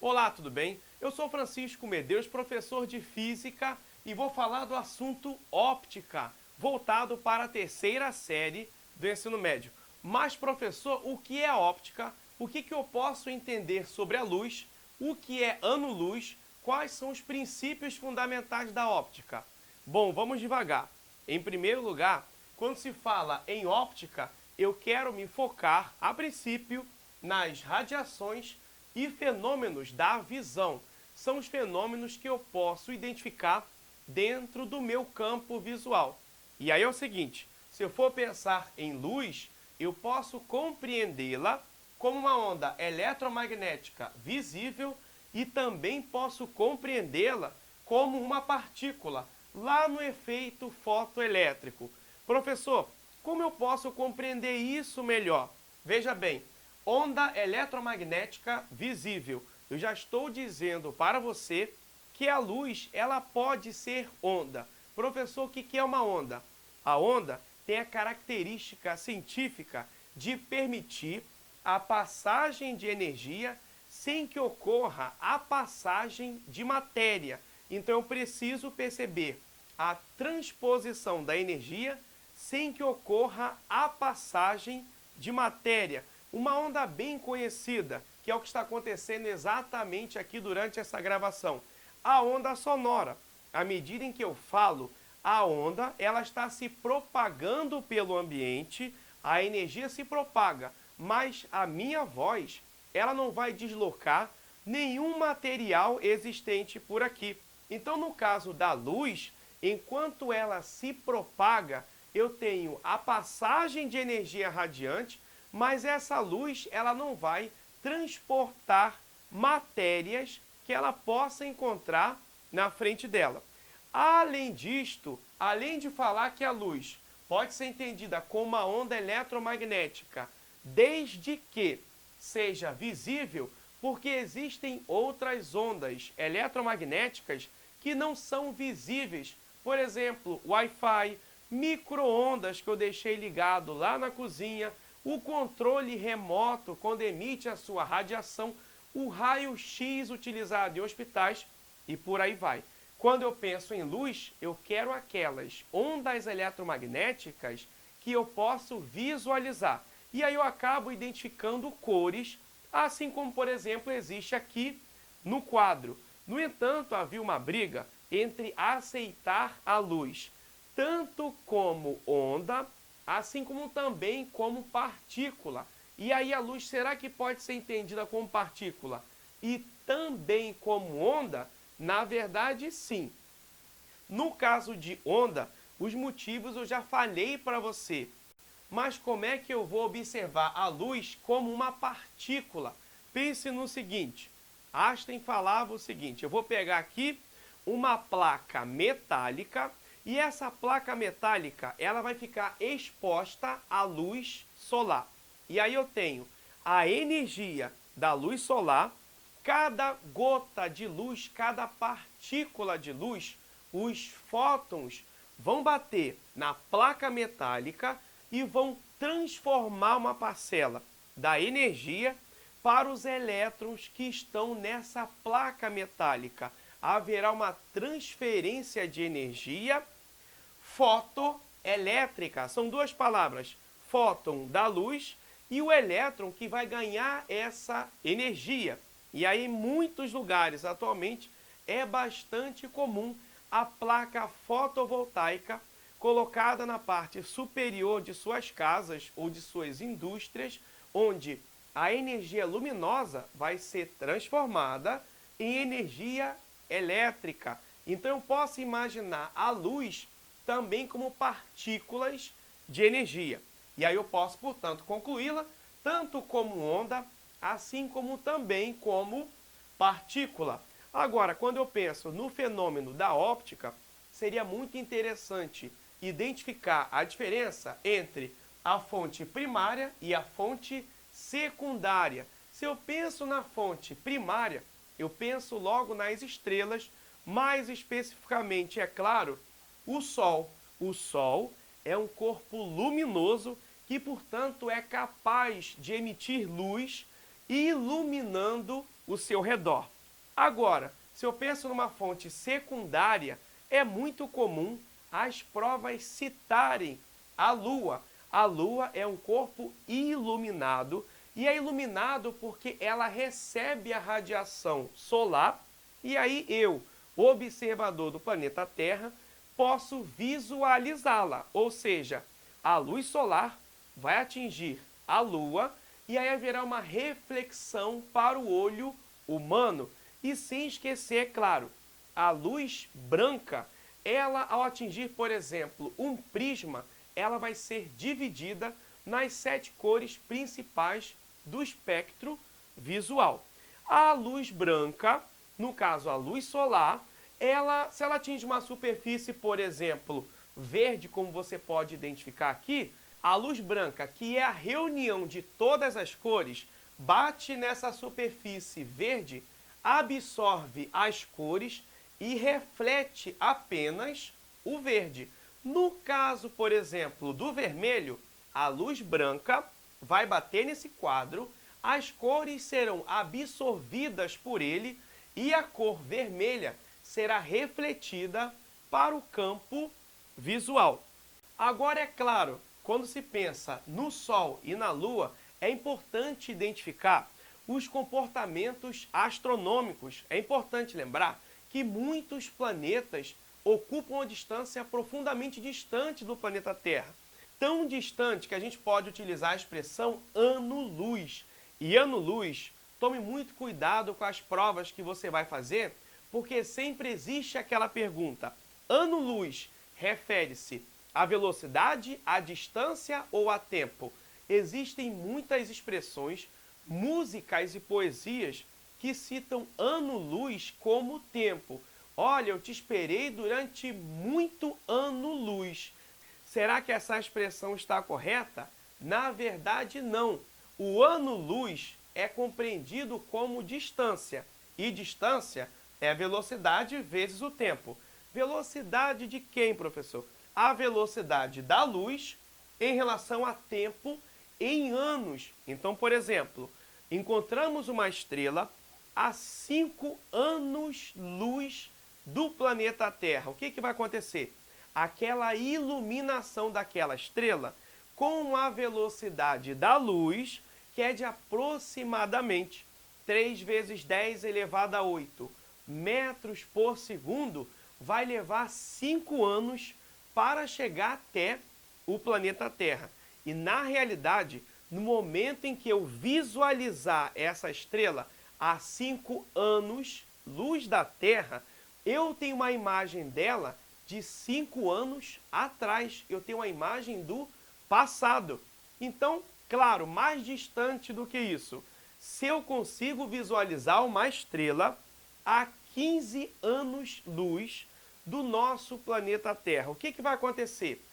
Olá, tudo bem? Eu sou Francisco Medeiros, professor de Física e vou falar do assunto óptica, voltado para a terceira série do ensino médio. Mas, professor, o que é óptica? O que eu posso entender sobre a luz? O que é ano-luz? Quais são os princípios fundamentais da óptica? Bom, vamos devagar. Em primeiro lugar, quando se fala em óptica, eu quero me focar, a princípio, nas radiações e fenômenos da visão. São os fenômenos que eu posso identificar dentro do meu campo visual. E aí é o seguinte, se eu for pensar em luz, eu posso compreendê-la como uma onda eletromagnética visível e também posso compreendê-la como uma partícula, lá no efeito fotoelétrico. Professor, como eu posso compreender isso melhor? Veja bem, onda eletromagnética visível. Eu já estou dizendo para você que a luz ela pode ser onda. Professor, o que é uma onda? A onda tem a característica científica de permitir a passagem de energia sem que ocorra a passagem de matéria. Então eu preciso perceber a transposição da energia sem que ocorra a passagem de matéria. Uma onda bem conhecida, que é o que está acontecendo exatamente aqui durante essa gravação. A onda sonora. À medida em que eu falo, a onda ela está se propagando pelo ambiente, a energia se propaga, mas a minha voz ela não vai deslocar nenhum material existente por aqui. Então, no caso da luz, enquanto ela se propaga, eu tenho a passagem de energia radiante, mas essa luz ela não vai transportar matérias que ela possa encontrar na frente dela. Além disto, além de falar que a luz pode ser entendida como uma onda eletromagnética, desde que seja visível, porque existem outras ondas eletromagnéticas que não são visíveis. Por exemplo, Wi-Fi, micro-ondas que eu deixei ligado lá na cozinha, o controle remoto quando emite a sua radiação, o raio-x utilizado em hospitais e por aí vai. Quando eu penso em luz, eu quero aquelas ondas eletromagnéticas que eu posso visualizar. E aí eu acabo identificando cores, assim como, por exemplo, existe aqui no quadro. No entanto, havia uma briga entre aceitar a luz, tanto como onda, assim como também como partícula. E aí a luz, será que pode ser entendida como partícula e também como onda? Na verdade, sim. No caso de onda, os motivos eu já falei para você. Mas como é que eu vou observar a luz como uma partícula? Pense no seguinte, Einstein falava o seguinte, eu vou pegar aqui uma placa metálica e essa placa metálica ela vai ficar exposta à luz solar. E aí eu tenho a energia da luz solar, cada gota de luz, cada partícula de luz, os fótons vão bater na placa metálica e vão transformar uma parcela da energia para os elétrons que estão nessa placa metálica. Haverá uma transferência de energia fotoelétrica. São duas palavras, fóton da luz e o elétron que vai ganhar essa energia. E aí em muitos lugares atualmente é bastante comum a placa fotovoltaica colocada na parte superior de suas casas ou de suas indústrias, onde a energia luminosa vai ser transformada em energia elétrica. Então eu posso imaginar a luz também como partículas de energia. E aí eu posso, portanto, concluí-la tanto como onda, assim como também como partícula. Agora, quando eu penso no fenômeno da óptica, seria muito interessante identificar a diferença entre a fonte primária e a fonte secundária. Se eu penso na fonte primária, eu penso logo nas estrelas, mais especificamente, é claro, o Sol. O Sol é um corpo luminoso que, portanto, é capaz de emitir luz iluminando o seu redor. Agora, se eu penso numa fonte secundária, é muito comum as provas citarem a Lua. A Lua é um corpo iluminado e é iluminado porque ela recebe a radiação solar e aí eu, observador do planeta Terra, posso visualizá-la, ou seja, a luz solar vai atingir a Lua e aí haverá uma reflexão para o olho humano. E sem esquecer, é claro, a luz branca, ela ao atingir, por exemplo, um prisma, ela vai ser dividida nas 7 cores principais do espectro visual. A luz branca, no caso a luz solar, se ela atinge uma superfície, por exemplo, verde, como você pode identificar aqui, a luz branca, que é a reunião de todas as cores, bate nessa superfície verde, absorve as cores e reflete apenas o verde. No caso, por exemplo, do vermelho, a luz branca vai bater nesse quadro, as cores serão absorvidas por ele e a cor vermelha será refletida para o campo visual. Agora, é claro, quando se pensa no Sol e na Lua, é importante identificar os comportamentos astronômicos. É importante lembrar que muitos planetas ocupam uma distância profundamente distante do planeta Terra. Tão distante que a gente pode utilizar a expressão ano-luz. E ano-luz, tome muito cuidado com as provas que você vai fazer, porque sempre existe aquela pergunta: ano-luz refere-se à velocidade, à distância ou a tempo? Existem muitas expressões musicais e poesias que citam ano-luz como tempo. Olha, eu te esperei durante muito ano-luz. Será que essa expressão está correta? Na verdade, não. O ano-luz é compreendido como distância. E distância é a velocidade vezes o tempo. Velocidade de quem, professor? A velocidade da luz em relação a tempo em anos. Então, por exemplo, encontramos uma estrela a 5 anos-luz do planeta Terra. O que vai acontecer? Aquela iluminação daquela estrela com a velocidade da luz, que é de aproximadamente 3 vezes 10 elevado a 8 metros por segundo, vai levar 5 anos para chegar até o planeta Terra. E na realidade, no momento em que eu visualizar essa estrela a 5 anos, luz da Terra, eu tenho uma imagem dela de 5 anos atrás. Eu tenho uma imagem do passado. Então, claro, mais distante do que isso, se eu consigo visualizar uma estrela a 15 anos-luz do nosso planeta Terra, o que vai acontecer?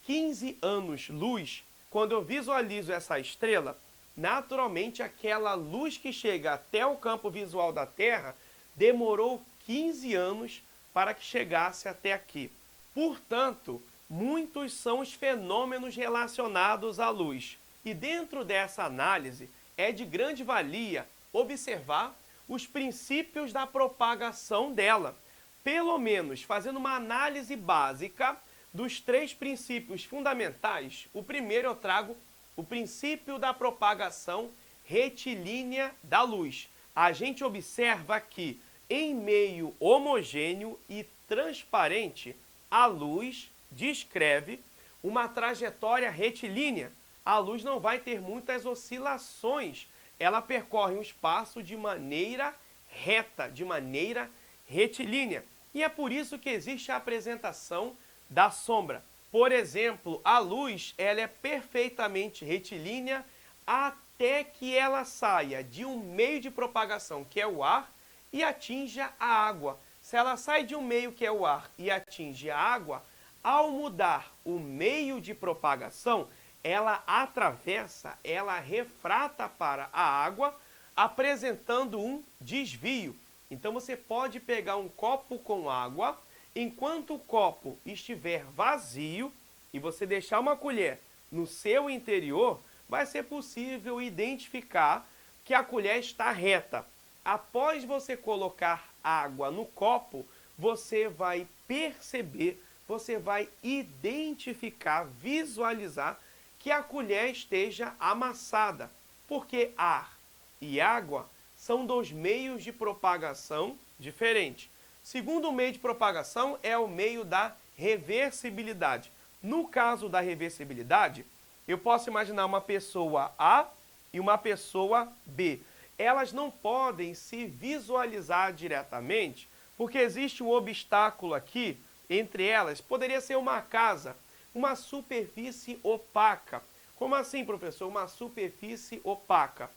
15 anos-luz, quando eu visualizo essa estrela, naturalmente aquela luz que chega até o campo visual da Terra demorou 15 anos para que chegasse até aqui. Portanto, muitos são os fenômenos relacionados à luz. E dentro dessa análise, é de grande valia observar os princípios da propagação dela. Pelo menos fazendo uma análise básica dos 3 princípios fundamentais. O primeiro eu trago o princípio da propagação retilínea da luz. A gente observa que em meio homogêneo e transparente, a luz descreve uma trajetória retilínea. A luz não vai ter muitas oscilações. Ela percorre um espaço de maneira reta, de maneira retilínea. E é por isso que existe a apresentação da sombra. Por exemplo, a luz ela é perfeitamente retilínea até que ela saia de um meio de propagação, que é o ar, e atinja a água. Se ela sai de um meio que é o ar e atinge a água, ao mudar o meio de propagação, ela atravessa, ela refrata para a água, apresentando um desvio. Então você pode pegar um copo com água, enquanto o copo estiver vazio, e você deixar uma colher no seu interior, vai ser possível identificar que a colher está reta. Após você colocar água no copo, você vai perceber, você vai identificar, visualizar que a colher esteja amassada, porque ar e água são dois meios de propagação diferentes. Segundo meio de propagação é o meio da reversibilidade. No caso da reversibilidade, eu posso imaginar uma pessoa A e uma pessoa B. Elas não podem se visualizar diretamente, porque existe um obstáculo aqui entre elas. Poderia ser uma casa, uma superfície opaca. Como assim, professor? Uma superfície opaca.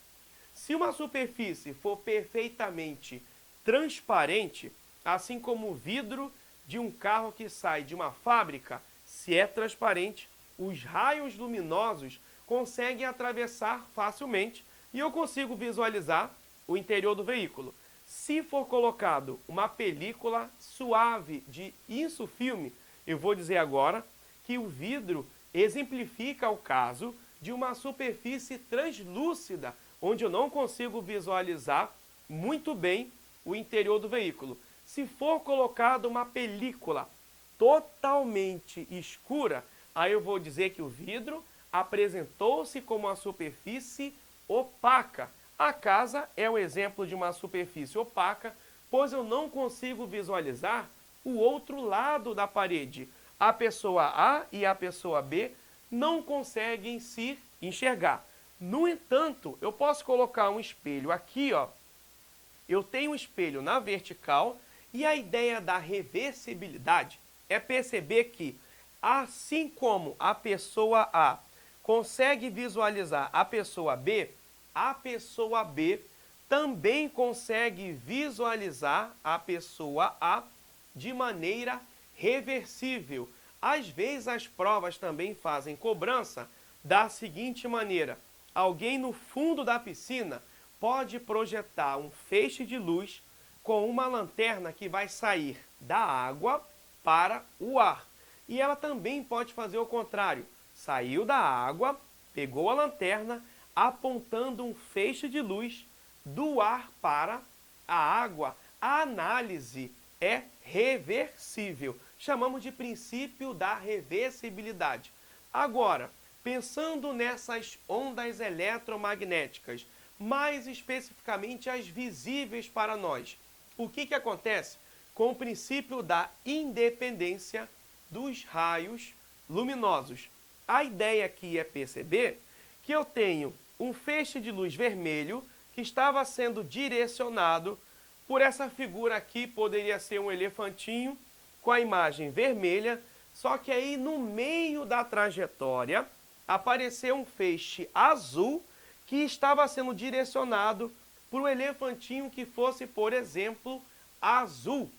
Se uma superfície for perfeitamente transparente, assim como o vidro de um carro que sai de uma fábrica, se é transparente, os raios luminosos conseguem atravessar facilmente e eu consigo visualizar o interior do veículo. Se for colocado uma película suave de insufilme, eu vou dizer agora que o vidro exemplifica o caso de uma superfície translúcida, onde eu não consigo visualizar muito bem o interior do veículo. Se for colocado uma película totalmente escura, aí eu vou dizer que o vidro apresentou-se como uma superfície opaca. A casa é o exemplo de uma superfície opaca, pois eu não consigo visualizar o outro lado da parede. A pessoa A e a pessoa B não conseguem se enxergar. No entanto, eu posso colocar um espelho aqui, ó. Eu tenho um espelho na vertical e a ideia da reversibilidade é perceber que, assim como a pessoa A consegue visualizar a pessoa B também consegue visualizar a pessoa A de maneira reversível. Às vezes as provas também fazem cobrança da seguinte maneira: alguém no fundo da piscina pode projetar um feixe de luz com uma lanterna que vai sair da água para o ar. E ela também pode fazer o contrário. Saiu da água, pegou a lanterna, apontando um feixe de luz do ar para a água. A análise é reversível. Chamamos de princípio da reversibilidade. Agora, pensando nessas ondas eletromagnéticas, mais especificamente as visíveis para nós, o que acontece com o princípio da independência dos raios luminosos? A ideia aqui é perceber que eu tenho um feixe de luz vermelho que estava sendo direcionado por essa figura aqui, poderia ser um elefantinho com a imagem vermelha, só que aí no meio da trajetória apareceu um feixe azul que estava sendo direcionado para o elefantinho que fosse, por exemplo, azul.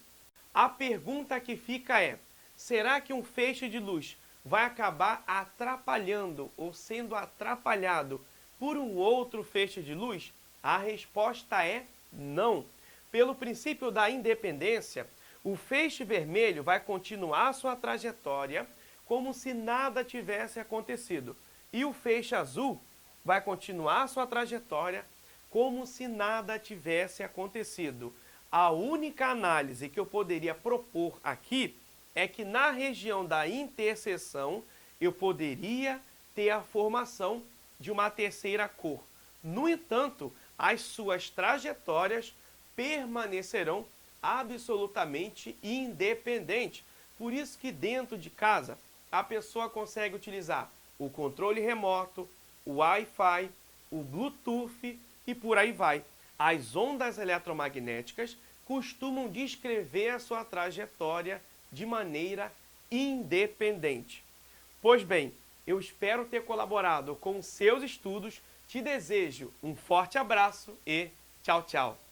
A pergunta que fica é: será que um feixe de luz vai acabar atrapalhando ou sendo atrapalhado por um outro feixe de luz? A resposta é não. Pelo princípio da independência, o feixe vermelho vai continuar sua trajetória como se nada tivesse acontecido. E o feixe azul vai continuar sua trajetória como se nada tivesse acontecido. A única análise que eu poderia propor aqui é que na região da interseção eu poderia ter a formação de uma terceira cor. No entanto, as suas trajetórias permanecerão absolutamente independentes. Por isso que dentro de casa a pessoa consegue utilizar o controle remoto, o Wi-Fi, o Bluetooth e por aí vai. As ondas eletromagnéticas costumam descrever a sua trajetória de maneira independente. Pois bem, eu espero ter colaborado com seus estudos. Te desejo um forte abraço e tchau, tchau.